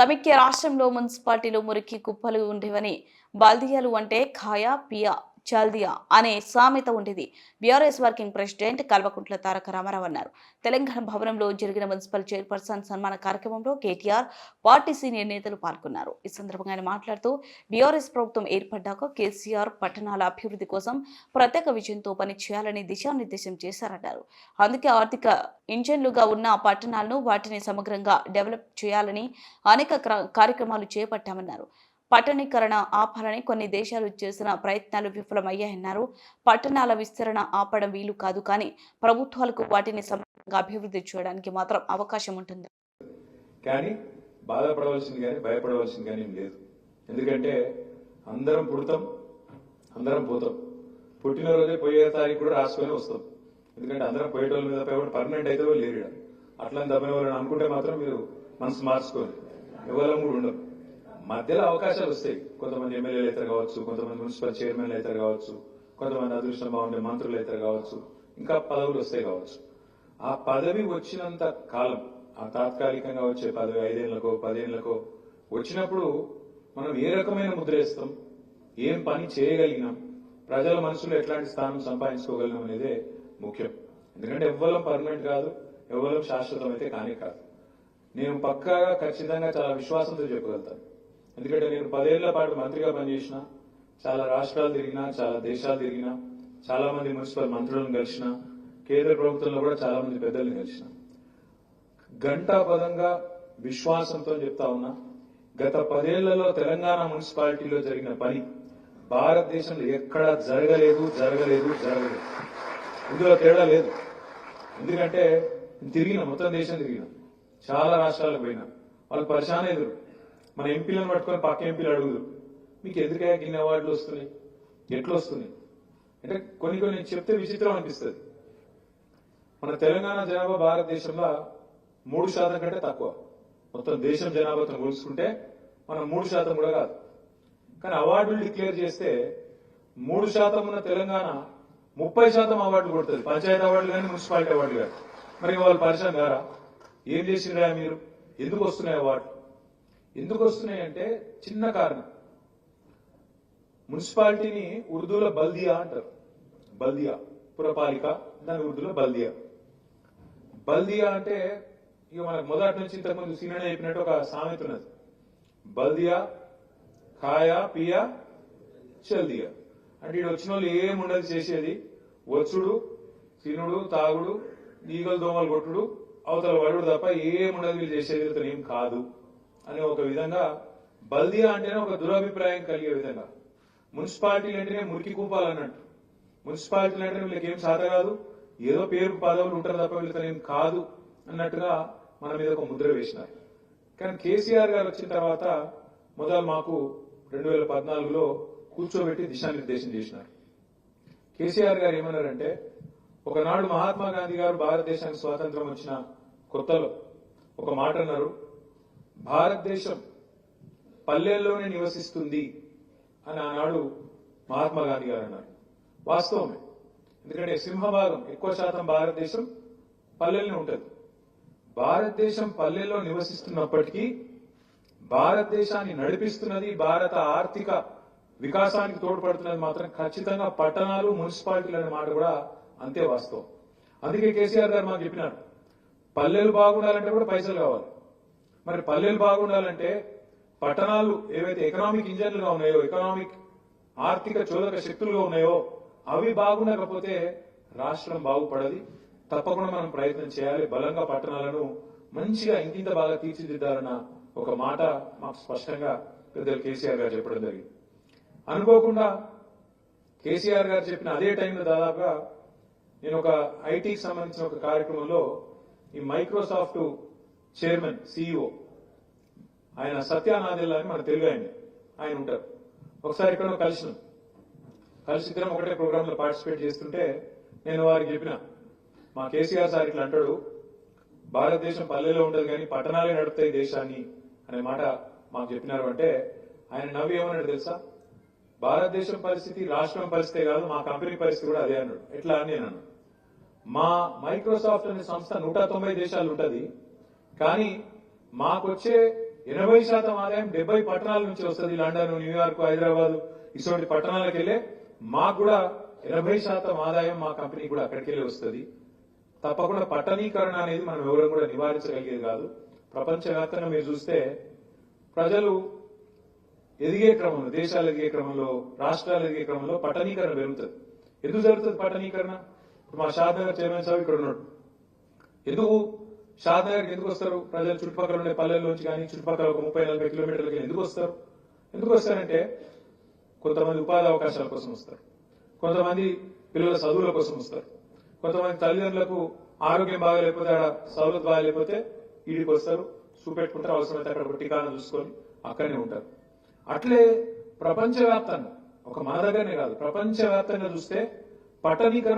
సమైక్య రాష్ట్రంలో మున్సిపాలిటీలో మురికి కుప్పలు ఉండేవని బాల్దియాలు అంటే ఖాయా పియా చల్దియా అనే సామెత ఉండేది. BRS working president Kalvakuntla Taraka Ramarao అన్నారు. తెలంగాణ భవనంలో జరిగిన మున్సిపల్ చైర్పర్సన్ సన్మాన కార్యక్రమంలో కేటీఆర్ పార్టీ సీనియర్ నేతలు పాల్గొన్నారు. ఈ సందర్భంగా ఆయన మాట్లాడుతూ బీఆర్ఎస్ ప్రభుత్వం ఏర్పడ్డాక కేసీఆర్ పట్టణాల అభివృద్ధి కోసం ప్రత్యేక విజయంతో పనిచేయాలని దిశానిర్దేశం చేశారన్నారు. అందుకే ఆర్థిక ఇంజన్లుగా ఉన్న పట్టణాలను వాటిని సమగ్రంగా డెవలప్ చేయాలని అనేక కార్యక్రమాలు చేపట్టామన్నారు. పట్టణీకరణ ఆపాలని కొన్ని దేశాలు చేసిన ప్రయత్నాలు విఫలమయ్యాయన్నారు. పట్టణాల విస్తరణ ఆపడం వీలు కాదు, కానీ ప్రభుత్వాలకు వాటిని సమగ్రంగా అభివృద్ధి చేయడానికి మాత్రం అవకాశం ఉంటుంది. కానీ బాధపడవలసింది కానీ భయపడవలసింది కానీ లేదు. ఎందుకంటే అందరం పుడతాం, అందరం పోతాం. పుట్టినరోజే పోయే తారీఖు కూడా రాసుకొని వస్తాం. ఎందుకంటే అందరం పోయేటోళ్ళ మీద పర్మనెంట్ అయితే లేరు. అట్లా దబ్బిన అనుకుంటే మాత్రం మీరు మనసు మార్చుకోండి. ఎవరు కూడా ఉండవు. మధ్యలో అవకాశాలు వస్తాయి. కొంతమంది ఎమ్మెల్యేలు అయితే కావచ్చు, కొంతమంది మున్సిపల్ చైర్మన్లు అయితే కావచ్చు, కొంతమంది అదృష్టం బాగుండే మంత్రులు అయితే కావచ్చు, ఇంకా పదవులు వస్తాయి కావచ్చు. ఆ పదవి వచ్చినంత కాలం, ఆ తాత్కాలికంగా వచ్చే పదవి 5 ఏళ్లకో 10 ఏళ్లకో వచ్చినప్పుడు మనం ఏ రకమైన ముద్ర వేస్తాం, ఏం పని చేయగలిగినాం, ప్రజల మనసులో ఎట్లాంటి స్థానం సంపాదించుకోగలిగినాం అనేదే ముఖ్యం. ఎందుకంటే ఎవ్వరం పర్మనెంట్ కాదు, ఎవ్వరం శాశ్వతం అయితే కానే కాదు. నేను పక్కాగా ఖచ్చితంగా చాలా విశ్వాసంతో చెప్పగలుగుతాను. ఎందుకంటే నేను 10 ఏళ్ల పాటు మంత్రిగా పనిచేసిన, చాలా రాష్ట్రాలు తిరిగినా, చాలా దేశాలు తిరిగినా, చాలా మంది మున్సిపల్ మంత్రులను కలిసిన, కేంద్ర ప్రభుత్వంలో కూడా చాలా మంది పెద్దలను కలిసిన. ఘంటాపదంగా విశ్వాసంతో చెప్తా ఉన్నా, గత 10 ఏళ్లలో తెలంగాణ మున్సిపాలిటీలో జరిగిన పని భారతదేశంలో ఎక్కడా జరగలేదు. ఇందులో తేడా లేదు. ఎందుకంటే మొత్తం దేశం తిరిగిన, చాలా రాష్ట్రాలకు పోయినా, వాళ్ళు పరిశాన ఎదురు. మన ఎంపీలను పట్టుకొని పక్క ఎంపీలు అడుగుదు, మీకు ఎందుకయ్యా ఇన్ని అవార్డులు వస్తున్నాయి, ఎట్లా వస్తున్నాయి అంటే కొన్ని చెప్తే విచిత్రం అనిపిస్తుంది. మన తెలంగాణ జనాభా భారతదేశంలో 3% కంటే తక్కువ. మొత్తం దేశం జనాభాతో పోల్చుకుంటే మనం 3% కూడా కాదు. కానీ అవార్డులు డిక్లేర్ చేస్తే 3% ఉన్న తెలంగాణ 30% అవార్డులు కొడుతుంది. పంచాయతీ అవార్డులు కానీ, మున్సిపాలిటీ అవార్డులు కానీ. మరి వాళ్ళు పరిచయం గారా? ఏం చేసిరా మీరు? ఎందుకు వస్తున్నాయి అవార్డు? ఎందుకు వస్తున్నాయంటే చిన్న కారణం. మున్సిపాలిటీని ఉర్దూలో బల్దియా అంటారు. బల్దియా పురపాలిక, దాని ఉర్దూలో బల్దియా. బల్దియా అంటే ఇక మనకు మొదటి నుంచి ఇంతకుముందు సీనియర్ చెప్పినట్టు ఒక సామెత ఉన్నది. బల్దియా ఖాయా పియా చల్దియా అంటే ఇటు వచ్చిన వాళ్ళు ఏముండదు చేసేది, వచ్చుడు, తినుడు, తాగుడు, ఈగలు దోమలు కొట్టుడు, అవతల వడుడు తప్ప ఏముండదు వీళ్ళు చేసేది ఇతను ఏం కాదు అనే ఒక విధంగా బల్దియా అంటేనే ఒక దురభిప్రాయం కలిగే విధంగా. మున్సిపాలిటీలు అంటేనే మురికి కూపాలన్నట్టు. మున్సిపాలిటీలు అంటే వీళ్ళకి ఏం సాధ కాదు, ఏదో పేరు పదవులు ఉంటారు తప్ప వీళ్ళతో ఏం కాదు అన్నట్టుగా మన మీద ఒక ముద్ర వేసినారు. కానీ కేసీఆర్ గారు వచ్చిన తర్వాత మొదలు మాకు 2014లో కూర్చోబెట్టి దిశానిర్దేశం చేసినారు. కేసీఆర్ గారు ఏమన్నారంటే, ఒకనాడు మహాత్మా గాంధీ గారు భారతదేశానికి స్వాతంత్రం వచ్చిన కొత్తలో ఒక మాట అన్నారు, భారతదేశం పల్లెల్లోనే నివసిస్తుంది అని ఆనాడు మహాత్మా గాంధీ గారు అన్నారు. వాస్తవమే. ఎందుకంటే సింహభాగం, ఎక్కువ శాతం భారతదేశం పల్లెల్లోనే ఉంటుంది. భారతదేశం పల్లెల్లో నివసిస్తున్నప్పటికీ భారతదేశాన్ని నడిపిస్తున్నది, భారత ఆర్థిక వికాసానికి తోడ్పడుతున్నది మాత్రం ఖచ్చితంగా పట్టణాలు, మున్సిపాలిటీలు అనే మాట కూడా అంతే వాస్తవం. అందుకే కేసీఆర్ గారు మాకు చెప్పినారు, పల్లెలు బాగుండాలంటే కూడా పైసలు కావాలి. మరి పల్లెలు బాగుండాలంటే పట్టణాలు ఏవైతే ఎకనామిక్ ఇంజన్లుగా ఉన్నాయో, ఎకనామిక్ ఆర్థిక చోదక శక్తులుగా ఉన్నాయో అవి బాగుండకపోతే రాష్ట్రం బాగుపడది. తప్పకుండా మనం ప్రయత్నం చేయాలి. బలంగా పట్టణాలను మంచిగా ఇంకింత బాగా తీర్చిదిద్దాలన్న ఒక మాట మాకు స్పష్టంగా పెద్దలు కేసీఆర్ గారు చెప్పడం జరిగింది. అనుకోకుండా కేసీఆర్ గారు చెప్పిన అదే టైంలో దాదాపుగా నేను ఒక ఐటీకి సంబంధించిన ఒక కార్యక్రమంలో ఈ మైక్రోసాఫ్ట్ చైర్మన్ సిఇఓ ఆయన సత్య నాదెల్లా అని మన తెలుగు ఆయన ఉంటారు. ఒకసారి ఎక్కడో కలిసి ఇద్దరం ఒకటే ప్రోగ్రామ్ లో పార్టిసిపేట్ చేస్తుంటే నేను వారికి చెప్పిన, మా కేసీఆర్ సార్ ఇట్లా అంటాడు, భారతదేశం పల్లెలో ఉండదు కానీ పట్టణాలే నడుపుతాయి దేశాన్ని అనే మాట మాకు చెప్పినారు. అంటే ఆయన నవ్వి ఏమన్నాడు తెలుసా, భారతదేశం పరిస్థితి రాష్ట్రం పరిస్థితే కాదు, మా కంపెనీ పరిస్థితి కూడా అదే అన్నాడు. ఎట్లా అని నేను అన్నాను, మా మైక్రోసాఫ్ట్ అనే సంస్థ 190 దేశాలు ఉంటది, కానీ మాకొచ్చే 80% ఆదాయం 70 పట్టణాల నుంచి వస్తుంది. లండన్, న్యూయార్క్, హైదరాబాద్ ఇటువంటి పట్టణాలకు వెళ్ళే మాకు కూడా 80% ఆదాయం మా కంపెనీ కూడా అక్కడికి వెళ్ళి వస్తుంది. తప్పకుండా పట్టణీకరణ అనేది మనం ఎవరు కూడా నివారించగలిగేది కాదు. ప్రపంచవ్యాప్తంగా మీరు చూస్తే ప్రజలు ఎదిగే క్రమంలో, దేశాలు ఎదిగే క్రమంలో, రాష్ట్రాలు ఎదిగే క్రమంలో పట్టణీకరణ పెరుగుతుంది. ఎందుకు జరుగుతుంది పట్టణీకరణ? మా షాద్నగర్ చైర్మన్ సాబ్ ఇక్కడ ఉన్నాడు. ఎందుకు షాద్నగర్కి ఎందుకు వస్తారు ప్రజలు? చుట్టుపక్కల ఉండే పల్లెల్లోంచి కానీ చుట్టుపక్కల ఒక 30-40 కిలోమీటర్లకి ఎందుకు వస్తారు? ఎందుకు వస్తారంటే కొంతమంది ఉపాధి అవకాశాల కోసం వస్తారు, కొంతమంది పిల్లల చదువుల కోసం వస్తారు, కొంతమంది తల్లిదండ్రులకు ఆరోగ్యం బాగాలేకపోతే, ఆడ సౌలభ్యం బాగాలేకపోతే ఈడికి వస్తారు, చూపెట్టుకుంటారు, అవసరమైతే అక్కడ ఒక టికానా చూసుకొని అక్కడనే ఉంటారు. అట్లే ప్రపంచవ్యాప్తంగా, ఒక మన దగ్గరనే కాదు, ప్రపంచవ్యాప్తంగా చూస్తే పట్టణీకరణ